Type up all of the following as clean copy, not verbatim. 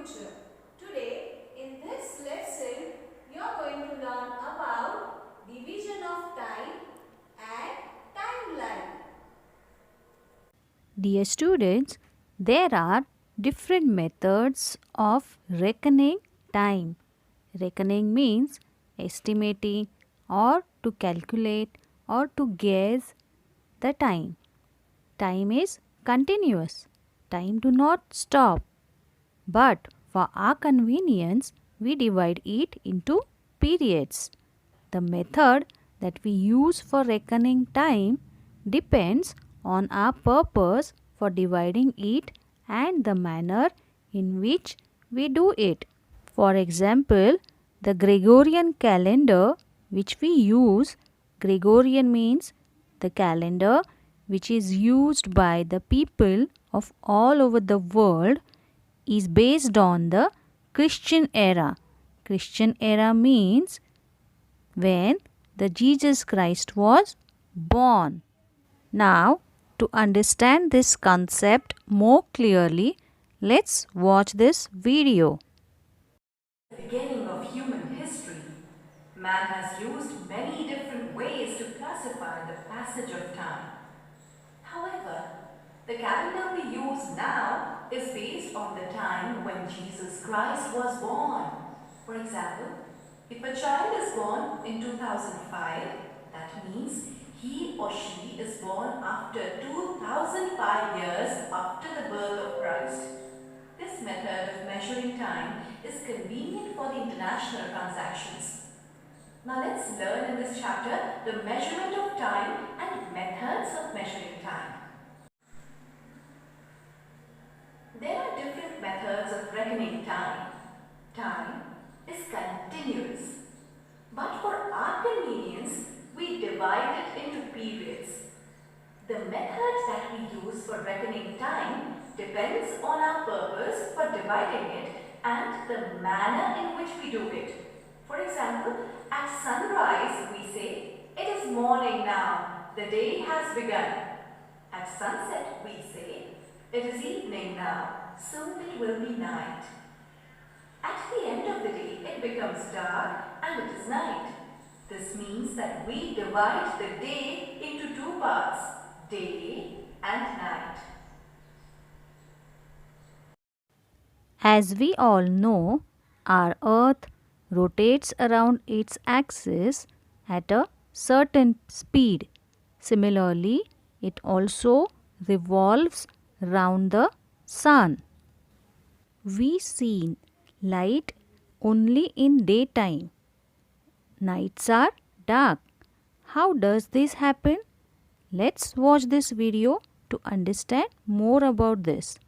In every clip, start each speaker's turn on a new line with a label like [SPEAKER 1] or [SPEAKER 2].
[SPEAKER 1] future. Today, in this lesson, you are going to learn about division of time and timeline.
[SPEAKER 2] Dear students, there are different methods of reckoning time. Reckoning means estimating or to calculate or to guess the time. Time is continuous. Time do not stop. But for our convenience, we divide it into periods. The method that we use for reckoning time depends on our purpose for dividing it and the manner in which we do it. For example, the Gregorian calendar which we use, Gregorian means the calendar which is used by the people of all over the world, is based on the Christian era. Christian era means when the Jesus Christ was born. Now, to understand this concept more clearly, let's watch this video.
[SPEAKER 3] The beginning of human history, man has used many different ways to classify the passage of time. However, the calendar we use now is based on the time when Jesus Christ was born. For example, if a child is born in 2005, that means he or she is born after 2005 years after the birth of Christ. This method of measuring time is convenient for the international transactions. Now let's learn in this chapter the measurement of time and methods of measuring time. There are different methods of reckoning time. Time is continuous, but for our convenience, we divide it into periods. The method that we use for reckoning time depends on our purpose for dividing it and the manner in which we do it. For example, at sunrise we say, "It is morning now, the day has begun." At sunset we say, "It is evening now, soon it will be night." At the end of the day, it becomes dark and it is night. This means that we divide the day into two parts, day and night.
[SPEAKER 2] As we all know, our earth rotates around its axis at a certain speed. Similarly, it also revolves round the sun. We see light only in daytime. Nights are dark. How does this happen? Let's watch this video to understand more about this.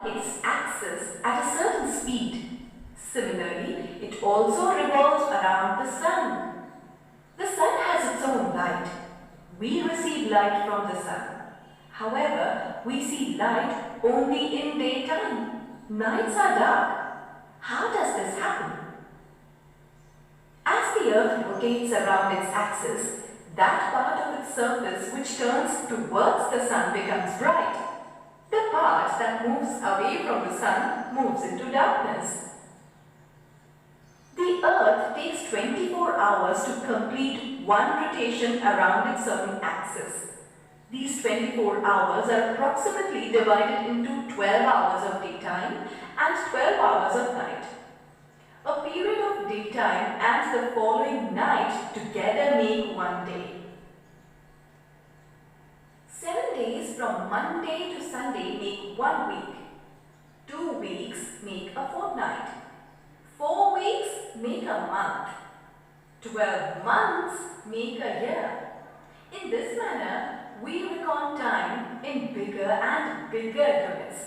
[SPEAKER 3] Its axis at a certain speed. Similarly, it also revolves around the sun. The sun has its own light. We receive light from the sun. However, we see light only in daytime. Nights are dark. How does this happen? As the earth rotates around its axis, that part of its surface which turns towards the sun becomes bright. The part that moves away from the sun moves into darkness. The earth takes 24 hours to complete one rotation around its own axis. These 24 hours are approximately divided into 12 hours of daytime and 12 hours of night. A period of daytime and the following night together make one day. 7 days from Monday to Sunday make 1 week. 2 weeks make a fortnight. 4 weeks make a month. 12 months make a year. In this manner, we reckon time in bigger and bigger units.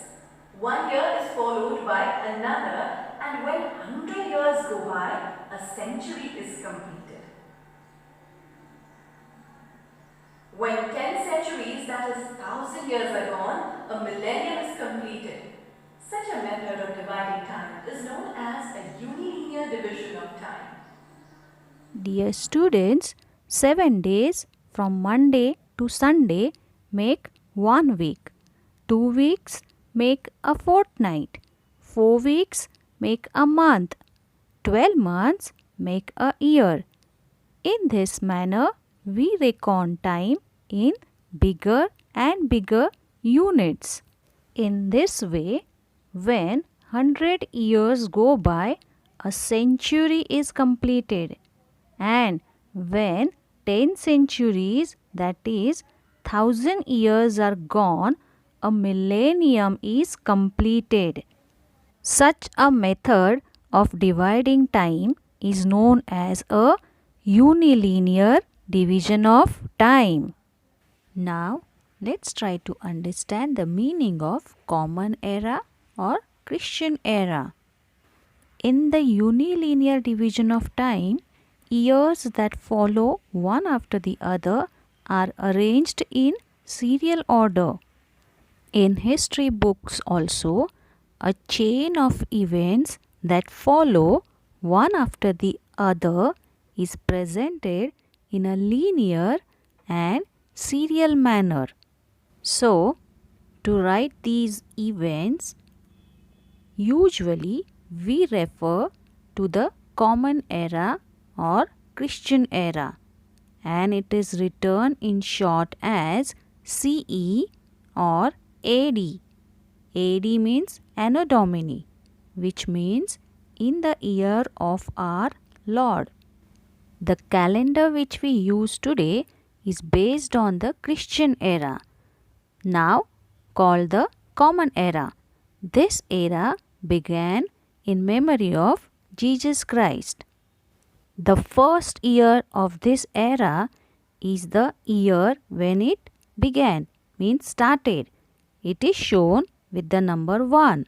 [SPEAKER 3] 1 year is followed by another, and when 100 years go by, a century is completed. When 10 centuries, that is 1,000 years are gone, a millennium is completed. Such a method of dividing time is known as a unilinear division of time.
[SPEAKER 2] Dear students, 7 days from Monday to Sunday make 1 week. 2 weeks make a fortnight. 4 weeks make a month. 12 months make a year. In this manner, we reckon time in bigger and bigger units. In this way, when 100 years go by, a century is completed. And when 10 centuries, that is 1000 years are gone, a millennium is completed. Such a method of dividing time is known as a unilinear division of time. Now, let's try to understand the meaning of Common Era or Christian Era. In the unilinear division of time, years that follow one after the other are arranged in serial order. In history books also, a chain of events that follow one after the other is presented in a linear and serial manner. So, to write these events, usually we refer to the Common Era or Christian Era, and it is written in short as CE or AD. AD means Anno Domini, which means in the year of our Lord. The calendar which we use today is based on the Christian era, now called the Common Era. This era began in memory of Jesus Christ. The first year of this era is the year when it began, means started. It is shown with the number 1.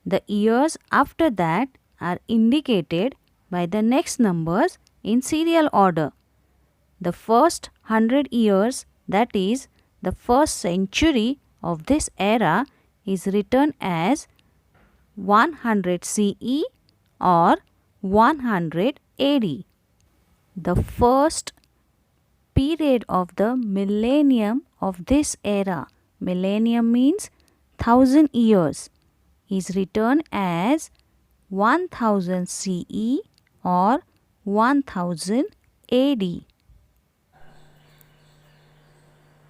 [SPEAKER 2] The years after that are indicated by the next numbers in serial order. The first 100 years, that is the first century of this era, is written as 100 CE or 100 AD. The first period of the millennium of this era, millennium means 1000 years, is written as 1000 CE or 1000 AD.
[SPEAKER 3] In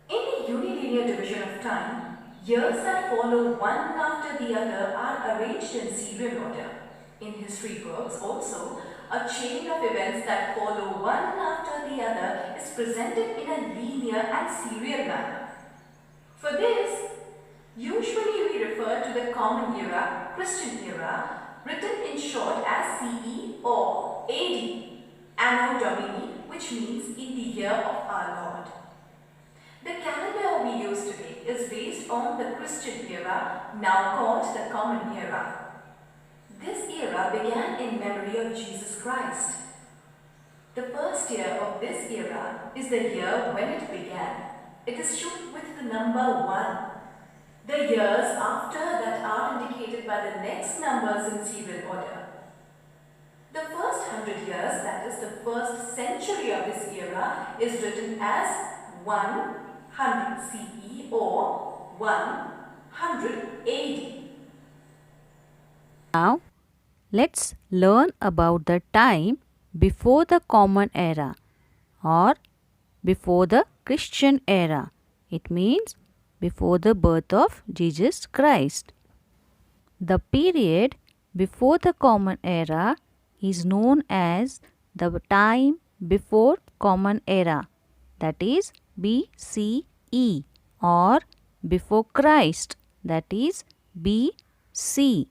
[SPEAKER 3] the unilinear division of time, years that follow one after the other are arranged in serial order. In history books also, a chain of events that follow one after the other is presented in a linear and serial manner. For this, usually we refer to the Common Era, Christian Era, written in short as CE or AD, Anno Domini, which means in the year of our Lord. The calendar we use today is based on the Christian era, now called the Common Era. This era began in memory of Jesus Christ. The first year of this era is the year when it began. It is shown with the number 1. The years after that are indicated by the next numbers in serial order. The first 100 years, that is the first century of this era, is written as 100 CE or 100 AD.
[SPEAKER 2] Now, let's learn about the time before the Common Era or before the Christian Era. It means before the birth of Jesus Christ. The period before the Common Era is known as the time before Common Era, that is BCE, or before Christ, that is BC.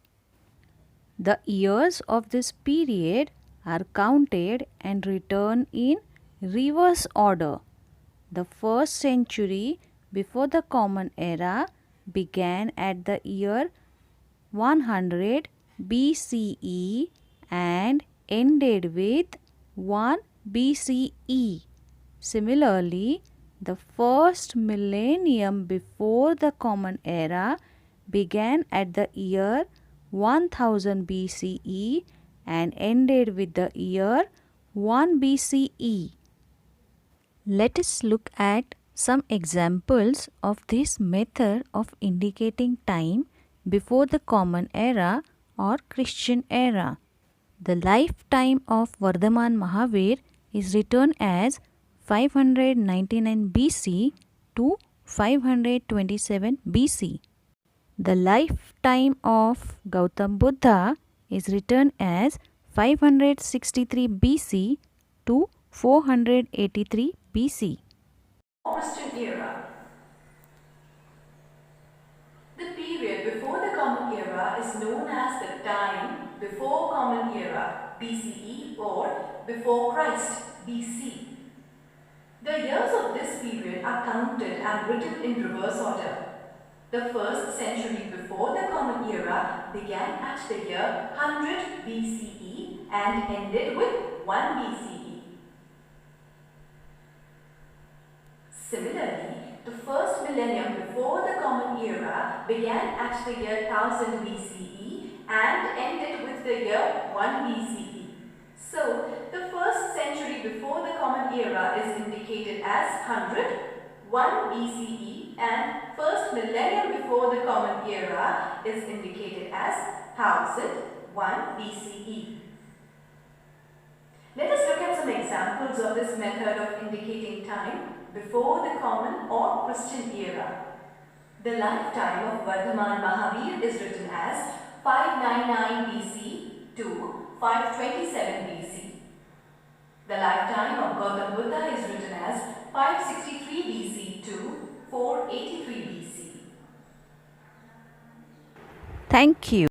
[SPEAKER 2] The years of this period are counted and written in reverse order. The first century before the Common Era began at the year 100 BCE and ended with 1 BCE. Similarly, the first millennium before the Common Era began at the year 1000 BCE and ended with the year 1 BCE. Let us look at some examples of this method of indicating time before the Common Era or Christian era. The lifetime of Vardhaman Mahavir is written as 599 BC to 527 BC. The lifetime of Gautam Buddha is written as 563 BC to 483 BC.
[SPEAKER 3] Christian era. The period before the Common Era is known as the time before Common Era BCE or before Christ BC. The years of this period are counted and written in reverse order. The first century before the Common Era began at the year 100 BCE and ended with 1 BCE. Similarly, the first millennium before the Common Era began at the year 1000 BCE and ended with the year 1 BCE. So, the first century before the Common Era is indicated as 100, 1 BCE, and first millennium before the Common Era is indicated as 1000, 1 BCE. Let us look at some examples of this method of indicating time before the Common or Christian Era. The lifetime of Vardhaman Mahavir is written as 599 BC to 527 BC. The lifetime of Gautam Buddha is written as 563 BC to 483 BC.
[SPEAKER 2] Thank you.